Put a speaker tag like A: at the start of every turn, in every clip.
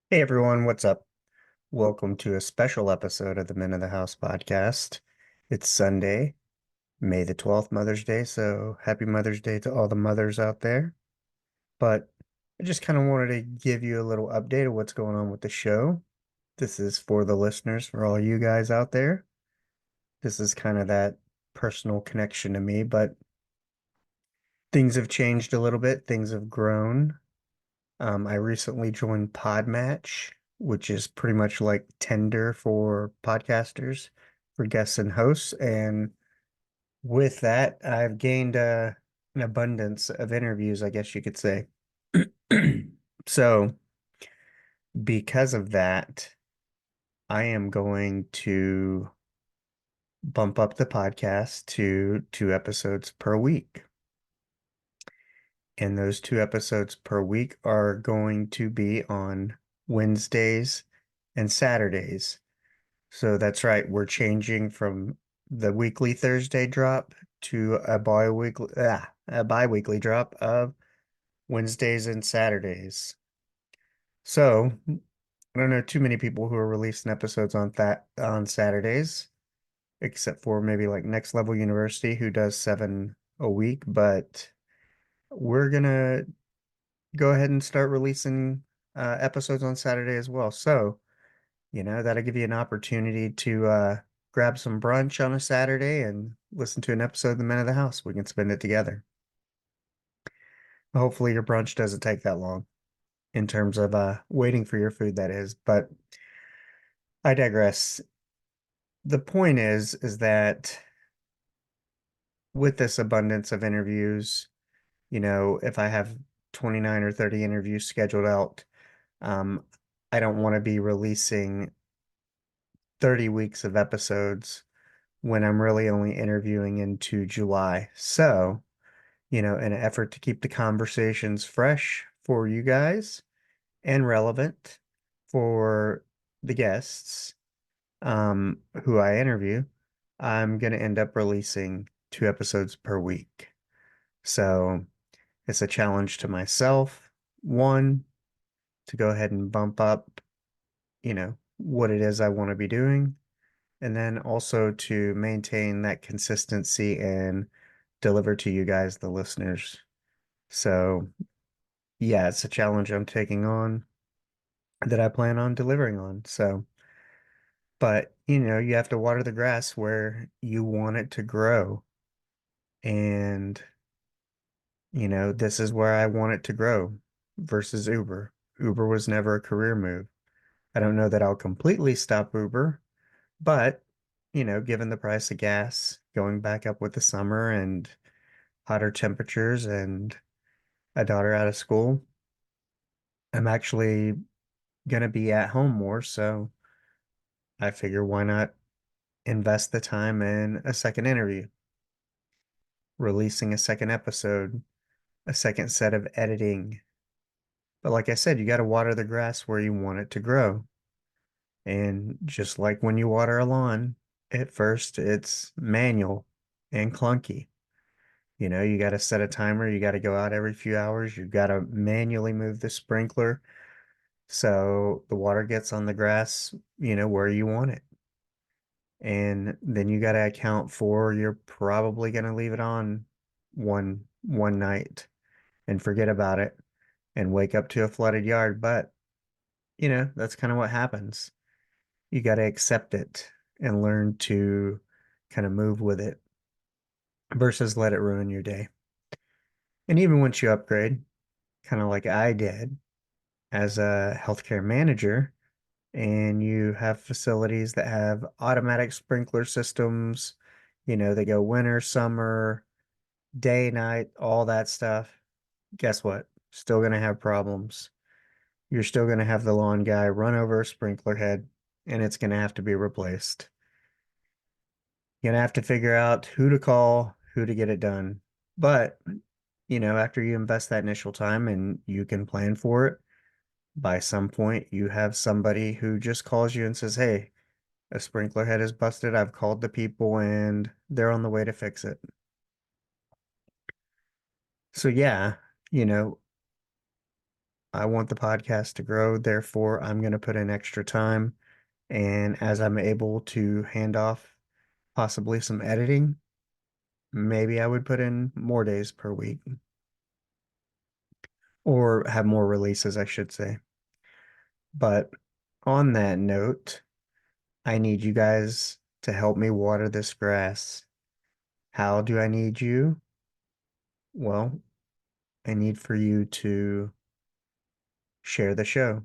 A: Hey everyone, what's up? Welcome to a special episode of the Men of the House podcast. It's Sunday, May the 12th, Mother's Day, so happy Mother's Day to all the mothers out there. But I just kind of wanted to give you a little update of what's going on with the show. This is for the listeners, for all you guys out there. This is kind of that personal connection to me, but things have changed a little bit, things have grown. I recently joined Podmatch, which is pretty much like Tinder for podcasters, for guests and hosts. And with that, I've gained an abundance of interviews, I guess you could say. So, because of that, I am going to bump up the podcast to 2 episodes per week. And those 2 episodes per week are going to be on Wednesdays and Saturdays. So that's right, we're changing from the weekly Thursday drop to a bi-weekly drop of Wednesdays and Saturdays. So I don't know too many people who are releasing episodes on Saturdays, except for maybe like Next Level University who does 7 a week, but we're gonna go ahead and start releasing episodes on Saturday as well. So, that'll give you an opportunity to grab some brunch on a Saturday and listen to an episode of The Men of the House. We can spend it together. Hopefully, your brunch doesn't take that long in terms of waiting for your food, that is. But I digress. The point is that with this abundance of interviews, if I have 29 or 30 interviews scheduled out, um, I don't want to be releasing 30 weeks of episodes when I'm really only interviewing into July. So, in an effort to keep the conversations fresh for you guys and relevant for the guests who I interview, I'm going to end up releasing 2 episodes per week. So it's a challenge to myself. One, to go ahead and bump up, what it is I want to be doing. And then also to maintain that consistency and deliver to you guys, the listeners. So, yeah, it's a challenge I'm taking on that I plan on delivering on. So, but you have to water the grass where you want it to grow. And, this is where I want it to grow versus Uber. Uber was never a career move. I don't know that I'll completely stop Uber, but, given the price of gas going back up with the summer and hotter temperatures and a daughter out of school, I'm actually gonna be at home more, so I figure why not invest the time in a second interview, releasing a second episode, a second set of editing. But like I said, you got to water the grass where you want it to grow. And just like when you water a lawn, at first it's manual and clunky. You got to set a timer, you got to go out every few hours, you got to manually move the sprinkler so the water gets on the grass, where you want it. And then you got to account for you're probably going to leave it on one night and forget about it and wake up to a flooded yard. But, that's kind of what happens. You got to accept it and learn to kind of move with it versus let it ruin your day. And even once you upgrade, kind of like I did as a healthcare manager, and you have facilities that have automatic sprinkler systems, they go winter, summer, day, night, all that stuff. Guess what? Still going to have problems. You're still going to have the lawn guy run over a sprinkler head and it's going to have to be replaced. You're going to have to figure out who to call, who to get it done. But, after you invest that initial time and you can plan for it, by some point you have somebody who just calls you and says, "Hey, a sprinkler head is busted. I've called the people and they're on the way to fix it." So yeah, you know, I want the podcast to grow. Therefore, I'm going to put in extra time. And as I'm able to hand off possibly some editing, maybe I would put in more days per week or have more releases, I should say. But on that note, I need you guys to help me water this grass. How do I need you? Well, I need for you to share the show.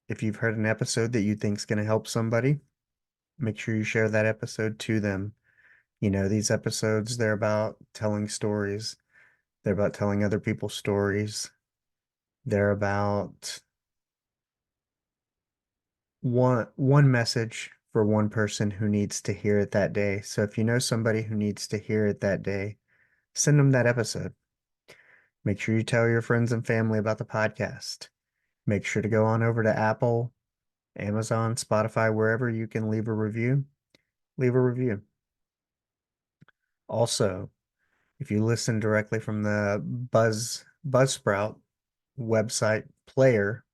A: If you've heard an episode that you think is going to help somebody, make sure you share that episode to them. You know, these episodes, they're about telling stories. They're about telling other people's stories. They're about one message for one person who needs to hear it that day. So if you know somebody who needs to hear it that day, send them that episode. Make sure you tell your friends and family about the podcast. Make sure to go on over to Apple, Amazon, Spotify, wherever you can leave a review. Leave a review. Also, if you listen directly from the Buzzsprout website player,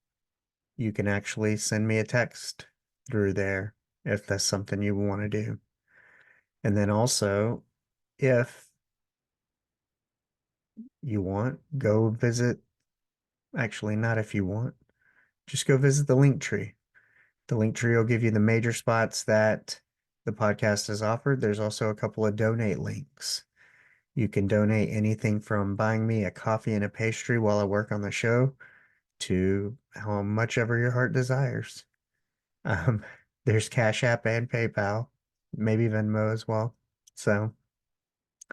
A: you can actually send me a text through there if that's something you want to do. And then also, if you want, go visit, actually, not if you want, just go visit the link tree. The link tree will give you the major spots that the podcast has offered. There's also a couple of donate links. You can donate anything from buying me a coffee and a pastry while I work on the show to how much ever your heart desires. Um, there's Cash App and PayPal, maybe Venmo as well. So,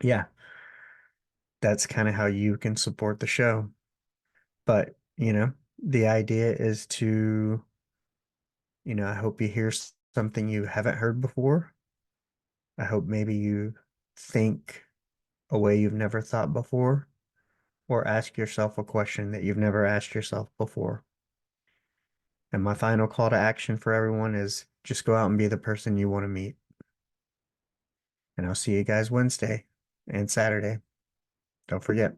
A: yeah, that's kind of how you can support the show. But, the idea is to, I hope you hear something you haven't heard before. I hope maybe you think a way you've never thought before, or ask yourself a question that you've never asked yourself before. And my final call to action for everyone is just go out and be the person you want to meet. And I'll see you guys Wednesday and Saturday. Don't forget.